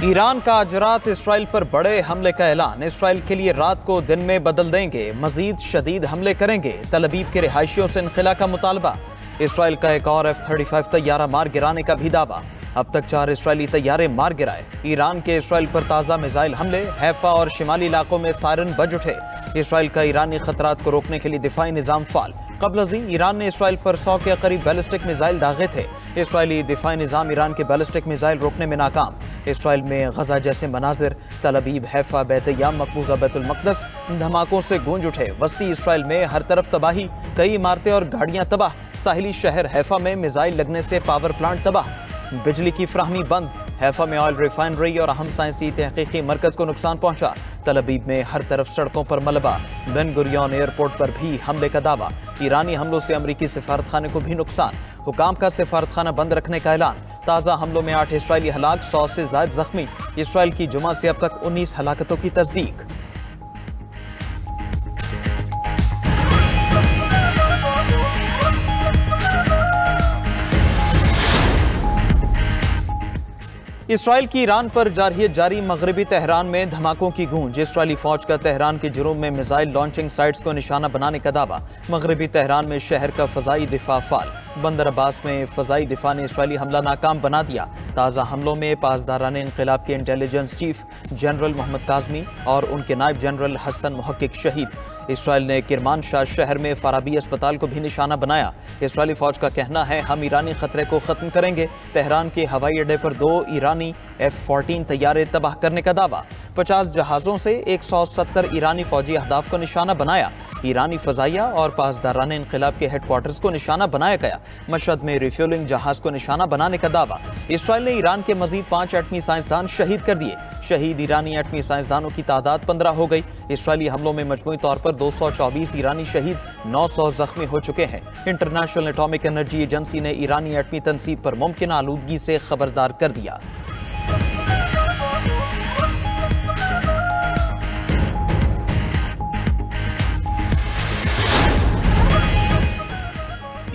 Iran का आज रात इसराइल पर बड़े हमले का ऐलान। इसराइल के लिए रात को दिन में बदल देंगे, मजीद शदीद हमले करेंगे। तल अवीव के रिहायशियों से इनखला का मुतालबा। इसराइल का एक और F-35 तैयारा मार गिराने का भी दावा। अब तक 4 इसराइली तैयारे मार गिराए। ईरान के इसराइल पर ताज़ा मिसाइल हमले। हैफा और शिमाली इलाकों में सायरन बज उठे। इसराइल का ईरानी खतरात को रोकने के लिए दिफाई निज़ाम फाल। कबल अज़ीं ईरान ने इसराइल पर 100 के करीब बैलिस्टिक मिसाइल दागे थे। इसराइली दिफाई निज़ाम ईरान के बैलिस्टिक मिसाइल रोकने में नाकाम। इसराइल में गजा जैसे मनाजिर। तल अवीव, हैफा, बैत-याम, मकबूजा बैतुल मक़दस धमाकों से गूंज उठे। वस्ती इसराइल में हर तरफ तबाही, कई इमारतें और गाड़ियां तबाह। साहिली शहर हैफा में मिसाइल लगने से पावर प्लांट तबाह, बिजली की फ्राहमी बंद। हैफा में ऑयल रिफाइनरी और अहम साइंसी तहकीकी मरकज को नुकसान पहुंचा। तल अवीव में हर तरफ सड़कों पर मलबा। बेन गुरियन एयरपोर्ट पर भी हमले का दावा। ईरानी हमलों से अमरीकी सिफारतखाने को भी नुकसान। हुकाम का सिफारतखाना बंद रखने का ऐलान। ताज़ा हमलों में 8 इसराइली हलाक, 100 से ज़ायद जख्मी। इसराइल की जुमा से अब तक 19 हलाकतों की तस्दीक। इसराइल की ईरान पर जारहियत जारी। मगरबी तेहरान में धमाकों की गूंज। इसराइली फौज का तेहरान के जुर्म में मिसाइल लॉन्चिंग साइट्स को निशाना बनाने का दावा। मगरबी तेहरान में शहर का फजाई दिफा फाल। बंदर अब्बास में फजाई दिफा ने इसराइली हमला नाकाम बना दिया। ताज़ा हमलों में पासदारान इंक़िलाब के intelligence chief general Mohammad Kazmi और उनके नायब जनरल हसन मुहक्किक शहीद। इसराइल ने किरमानशाह शहर में फाराबी अस्पताल को भी निशाना बनाया। इसराइली फौज का कहना है, हम ईरानी खतरे को ख़त्म करेंगे। तेहरान के हवाई अड्डे पर 2 ईरानी F-14 तैयारे तबाह करने का दावा। 50 जहाज़ों से 170 ईरानी फौजी अहदाफ को निशाना बनाया। ईरानी फ़ज़ाइया और पासदारान इंक़िलाब के हेडक्वार्टर्स को निशाना बनाया गया। मशहद में रिफ्यूलिंग जहाज़ को निशाना बनाने का दावा। इसराइल ने ईरान के मजीद 5 एटमी साइंसदान शहीद कर दिए। शहीद ईरानी एटमी साइंसदानों की तादाद 15 हो गई। इसराइली हमलों में मजमूई तौर पर 224 ईरानी शहीद, 900 जख्मी हो चुके हैं। इंटरनेशनल एटॉमिक एनर्जी एजेंसी ने ईरानी एटमी तनसीब पर मुमकिन आलूदगी से खबरदार कर दिया।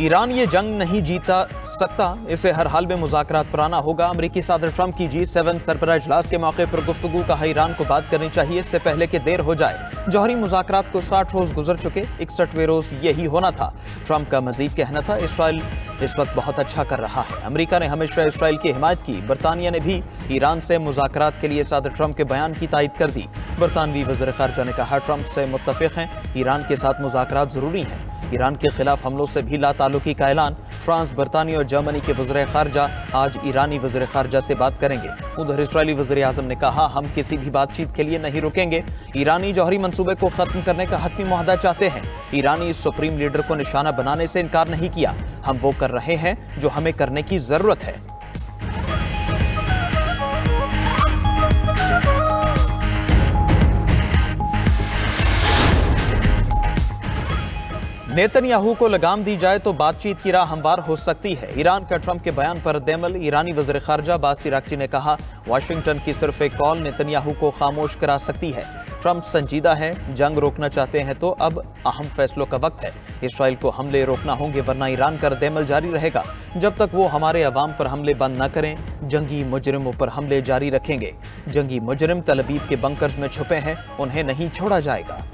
ईरान ये जंग नहीं जीता सकता, इसे हर हाल में मुज़ाकरात पर आना होगा। अमरीकी सदर ट्रंप की G7 सरबराह इजलास के मौके पर गुफ्तगू कहा, ईरान को बात करनी चाहिए इससे पहले कि देर हो जाए। जौहरी मुज़ाकरात को 60 रोज गुजर चुके, 61वें रोज यही होना था। ट्रंप का मजीद कहना था, इसराइल इस वक्त बहुत अच्छा कर रहा है। अमरीका ने हमेशा इसराइल की हिमायत की। बरतानिया ने भी ईरान से मुज़ाकरात के लिए सदर ट्रंप के बयान की तायद कर दी। बरतानवी वज़ीर ख़ारजा ने कहा, ट्रंप से मुत्तफ़िक़ हैं, ईरान के साथ मुज़ाकरात ज़रूरी हैं। ईरान के खिलाफ हमलों से भी लाताल्लुकी का ऐलान। फ्रांस, बरतानिया और जर्मनी के वज़ीर ख़ारजा आज ईरानी वज़ीर ख़ारजा से बात करेंगे। उधर इसराइली वज़ीर आज़म ने कहा, हम किसी भी बातचीत के लिए नहीं रुकेंगे। ईरानी जौहरी मंसूबे को ख़त्म करने का हतमी मुआहदा चाहते हैं। ईरानी सुप्रीम लीडर को निशाना बनाने से इनकार नहीं किया। हम वो कर रहे हैं जो हमें करने की ज़रूरत है। नेतन्याहू को लगाम दी जाए तो बातचीत की राह हमवार हो सकती है। ईरान का ट्रंप के बयान पर रद्द-ए-अमल। ईरानी वज़ीर ख़ारजा अब्बास इराक़ची ने कहा, वाशिंगटन की सिर्फ एक कॉल नेतन्याहू को खामोश करा सकती है। ट्रंप संजीदा है, जंग रोकना चाहते हैं तो अब अहम फैसलों का वक्त है। इसराइल को हमले रोकना होंगे, वरना ईरान का रद्द-ए-अमल जारी रहेगा। जब तक वो हमारे अवाम पर हमले बंद न करें, जंगी मुजरिमों पर हमले जारी रखेंगे। जंगी मुजरिम तल अवीव के बंकर्स में छुपे हैं, उन्हें नहीं छोड़ा जाएगा।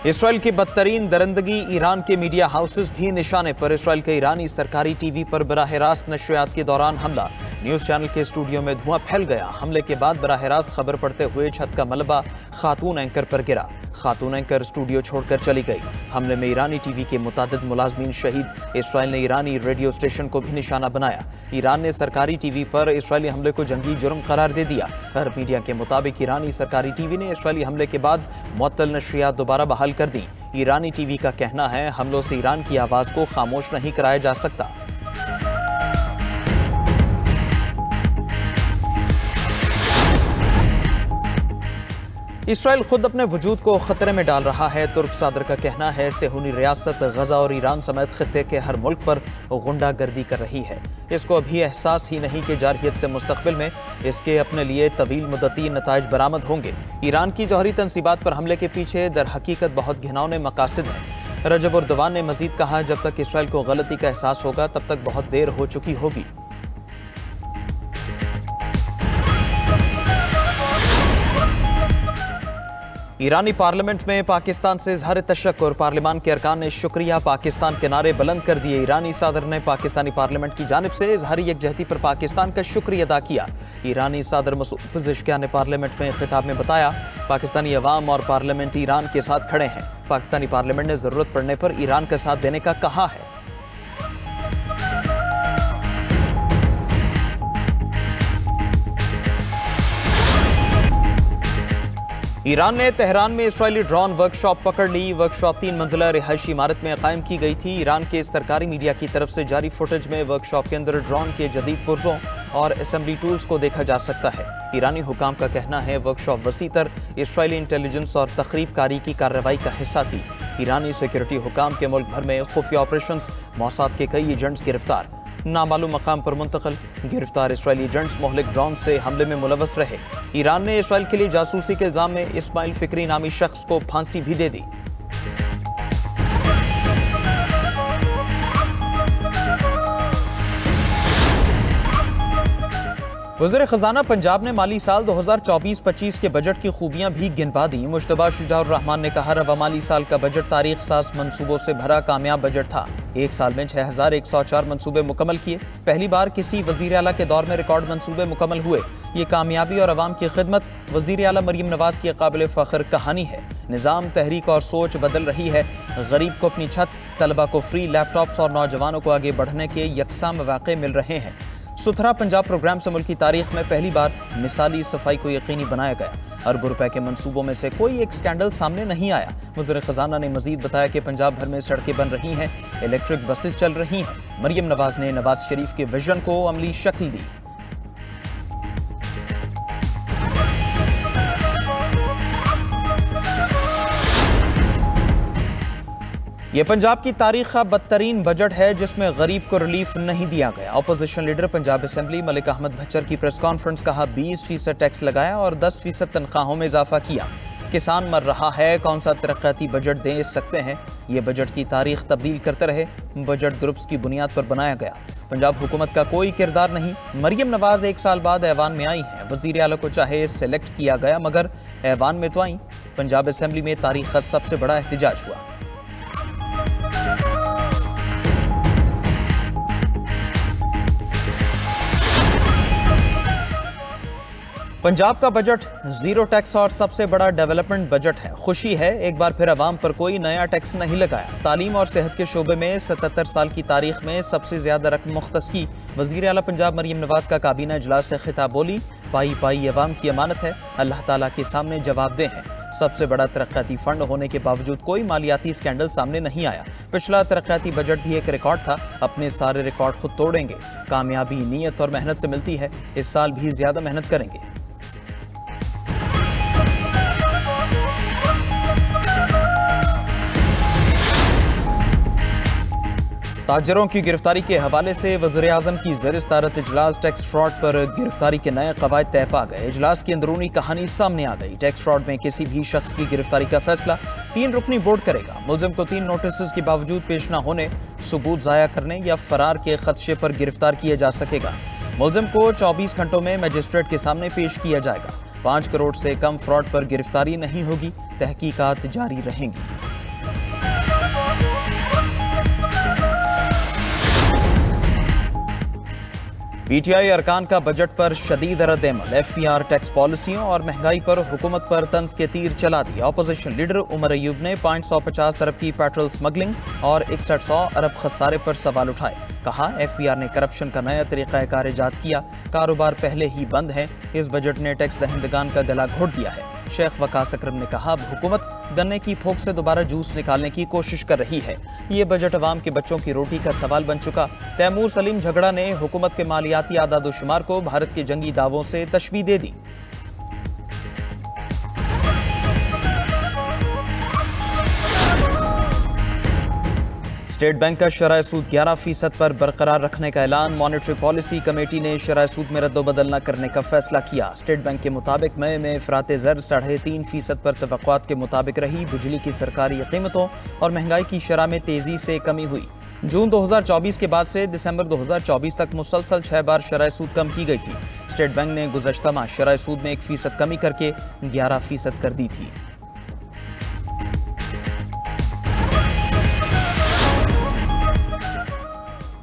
इसराइल की बदतरीन दरिंदगी, ईरान के मीडिया हाउसेस भी निशाने पर। इसराइल के ईरानी सरकारी टीवी पर बराह रास्त नशरियात के दौरान हमला। न्यूज़ चैनल के स्टूडियो में धुआं फैल गया। हमले के बाद बराह रास्त खबर पढ़ते हुए छत का मलबा खातून एंकर पर गिरा। खातून एंकर स्टूडियो छोड़कर चली गई। हमले में ईरानी टीवी के मुतादिद मुलाजमीन शहीद। इसराइल ने ईरानी रेडियो स्टेशन को भी निशाना बनाया। ईरान ने सरकारी टीवी पर इसराइली हमले को जंगी जुर्म करार दे दिया। अरब मीडिया के मुताबिक ईरानी सरकारी टीवी ने इसराइली हमले के बाद मुअत्तल नशरियात दोबारा बहाल कर दी। ईरानी टीवी का कहना है, हमलों से ईरान की आवाज़ को खामोश नहीं कराया जा सकता। इसराइल खुद अपने वजूद को खतरे में डाल रहा है। तुर्क सदर का कहना है, सेहूनी रियासत गजा और ईरान समेत खित्ते के हर मुल्क पर गुंडागर्दी कर रही है। इसको अभी एहसास ही नहीं कि जारहियत से मुस्तकबिल में इसके अपने लिए तवील मुद्दती नताइज बरामद होंगे। ईरान की जौहरी तनसीबात पर हमले के पीछे दर हकीकत बहुत घिनौने मकासद हैं। रजब उर्दवान ने मजीद कहा, जब तक इसराइल को गलती का एहसास होगा तब तक बहुत देर हो चुकी होगी। ईरानी पार्लियामेंट में पाकिस्तान से इजहार तशक्कुर, पार्लियामान के अरकान ने शुक्रिया पाकिस्तान के नारे बुलंद कर दिए। ईरानी सदर ने पाकिस्तानी पार्लियामेंट की जानिब से इजहारी यकजहती पर पाकिस्तान का शुक्रिया अदा किया। ईरानी सदर मसूद पज़ेश्कियान ने पार्लियामेंट में खिताब में बताया, पाकिस्तानी अवाम और पार्लियामेंट ईरान के साथ खड़े हैं। पाकिस्तानी पार्लियामेंट ने जरूरत पड़ने पर ईरान का साथ देने का कहा है। ईरान ने तेहरान में इसराइली ड्रोन वर्कशॉप पकड़ ली। वर्कशॉप 3 मंजिला रिहायशी इमारत में कायम की गई थी। ईरान के सरकारी मीडिया की तरफ से जारी फुटेज में वर्कशॉप के अंदर ड्रोन के जदीद पुर्जों और असेंबली टूल्स को देखा जा सकता है। ईरानी हुकाम का कहना है वर्कशॉप वसीतर इसराइली इंटेलिजेंस और तखरीबकारी की कार्रवाई का हिस्सा थी। ईरानी सिक्योरिटी हुकाम के मुल्क भर में खुफिया ऑपरेशंस, मौसाद के कई एजेंट्स गिरफ्तार, नामालूम मकाम पर मुंतकिल। गिरफ्तार इसराइली एजेंट्स मोहलिक ड्रोन से हमले में मुलव्वस रहे। ईरान ने इसराइल के लिए जासूसी के इल्जाम में इस्माइल फिक्री नामी शख्स को फांसी भी दे दी। वज़ीर ख़ज़ाना पंजाब ने माली साल 2024-25 के बजट की खूबियां भी गिनवा दी। मुश्तबा शुजाउर रहमान ने कहा, रवा माली साल का बजट तारीख साज मंसूबों से भरा कामयाब बजट था। एक साल में 6104 मंसूबे मुकम्मल किए। पहली बार किसी वज़ीर आला के दौर में रिकॉर्ड मंसूबे मुकम्मल हुए। ये कामयाबी और अवाम की खिदमत वज़ीर आला मरियम नवाज की काबिल फ़ख्र कहानी है। निज़ाम, तहरीक और सोच बदल रही है। गरीब को अपनी छत, तलबा को फ्री लैपटॉप्स और नौजवानों को आगे बढ़ने के यकसा मौक़े मिल रहे हैं। सुथरा पंजाब प्रोग्राम से मुल्क की तारीख में पहली बार मिसाली सफाई को यकीनी बनाया गया। अरबों रुपए के मंसूबों में से कोई एक स्कैंडल सामने नहीं आया। वज़ीर ख़ज़ाना ने मजीद बताया कि पंजाब भर में सड़कें बन रही हैं, इलेक्ट्रिक बसेस चल रही हैं। मरियम नवाज ने नवाज शरीफ के विजन को अमली शक्ल दी। ये पंजाब की तारीख का बदतरीन बजट है जिसमें गरीब को रिलीफ नहीं दिया गया। Opposition leader Punjab assembly Malik Ahmad Bhachar की प्रेस कॉन्फ्रेंस, कहा 20% टैक्स लगाया और 10% तनख्वाहों में इजाफा किया। किसान मर रहा है, कौन सा तरक्याती बजट दे सकते हैं। ये बजट की तारीख तब्दील करते रहे। बजट ग्रुप्स की बुनियाद पर बनाया गया। पंजाब हुकूमत का कोई किरदार नहीं। मरियम नवाज 1 साल बाद ऐवान में आई हैं। वज़ीर आला को चाहे सेलेक्ट किया गया मगर ऐवान में तो आई। पंजाब असेंबली में तारीख का सबसे बड़ा एहतजाज हुआ। पंजाब का बजट जीरो टैक्स और सबसे बड़ा डेवलपमेंट बजट है। खुशी है, एक बार फिर अवाम पर कोई नया टैक्स नहीं लगाया। तालीम और सेहत के शोबे में 77 साल की तारीख में सबसे ज्यादा रकम मुख्तस की। वज़ीर आला पंजाब मरियम नवाज का काबीना इजलास से खिताब बोली, पाई पाई अवाम की अमानत है, अल्लाह ताला के सामने जवाबदेह है। सबसे बड़ा तरक्याती फंड होने के बावजूद कोई मालियाती स्कैंडल सामने नहीं आया। पिछला तरक्याती बजट भी एक रिकॉर्ड था। अपने सारे रिकॉर्ड खुद तोड़ेंगे। कामयाबी नीयत और मेहनत से मिलती है। इस साल भी ज्यादा मेहनत करेंगे। ताजरों की गिरफ्तारी के हवाले से वज़ीर आज़म की ज़ेर-ए-सदारत इजलास टैक्स फ्रॉड पर गिरफ्तारी के नए कवायद तय पा गए। इजलास की अंदरूनी कहानी सामने आ गई। टैक्स फ्रॉड में किसी भी शख्स की गिरफ्तारी का फैसला 3 रुकनी बोर्ड करेगा। मुलजिम को 3 नोटिस के बावजूद पेश न होने, सबूत ज़ाया करने या फरार के खदशे पर गिरफ्तार किया जा सकेगा। मुलजिम को 24 घंटों में मजिस्ट्रेट के सामने पेश किया जाएगा। 5 करोड़ से कम फ्रॉड पर गिरफ्तारी नहीं होगी। तहकीकात जारी रहेंगी। पीटीआई अरकान का बजट पर शदीद रद्द-ए-अमल। एफपीआर, टैक्स पॉलिसियों और महंगाई पर हुकूमत पर तंज के तीर चला दिया। अपोजिशन लीडर उमर अयूब ने 550 अरब की पेट्रोल स्मगलिंग और 6100 अरब खसारे पर सवाल उठाए। कहा, एफपीआर ने करप्शन का नया तरीक़ाकार ईजाद किया। कारोबार पहले ही बंद है। इस बजट ने टैक्स दहिंदगान का गला घोट दिया है। शेख वकास अकरम ने कहा, अब हुकूमत गन्ने की फोक से दोबारा जूस निकालने की कोशिश कर रही है। ये बजट अवाम के बच्चों की रोटी का सवाल बन चुका। तैमूर सलीम झगड़ा ने हुकूमत के मालियाती आदादोशुमार को भारत के जंगी दावों से तशबीह दे दी। स्टेट बैंक का शरह सूद 11% पर बरकरार रखने का ऐलान। मॉनेटरी पॉलिसी कमेटी ने शरह सूद में रद्दोबदल न करने का फैसला किया। स्टेट बैंक के मुताबिक मई में इफरात ज़र 3.5% पर तवक्कुआत के मुताबिक रही। बिजली की सरकारी कीमतों और महंगाई की शरह में तेजी से कमी हुई। जून 2024 के बाद से दिसंबर 2024 तक मुसलसल 6 बार शरह सूद कम की गई थी। स्टेट बैंक ने गुज़श्ता माह शरह सूद में 1% कमी करके 11% कर दी थी।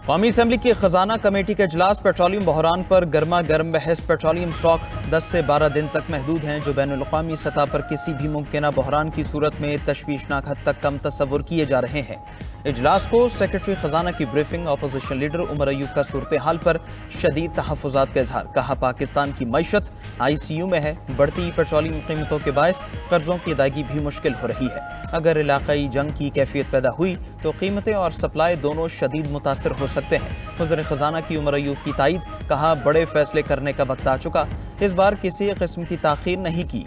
कौमी असम्बली की खजाना कमेटी का इजलास। पेट्रोलियम बहरान पर गर्मा गर्म बहस। पेट्रोलियम स्टॉक 10 से 12 दिन तक महदूद हैं, जो बैनुल अक़वामी सतह पर किसी भी मुमकिन बहरान की सूरत में तशवीशनाक हद तक कम तस्वुर किए जा रहे हैं। इजलास को सेक्रेटरी खजाना की briefing. Opposition leader Umar Ayub का सूरत हाल पर शदीद तहफ़्फ़ुज़ात का इजहार। कहा, पाकिस्तान की मईशत ICU में है। बढ़ती पेट्रोलियम कीमतों के बायस कर्जों की अदायगी भी मुश्किल हो रही है। अगर इलाकाई जंग की कैफियत पैदा हुई तो कीमतें और सप्लाई दोनों शदीद मुतासर हो सकते हैं। वज़ीर खजाना की उमर अयूब की तायीद। कहा, बड़े फैसले करने का वक्त आ चुका। इस बार किसी किस्म की ताख़ीर नहीं की।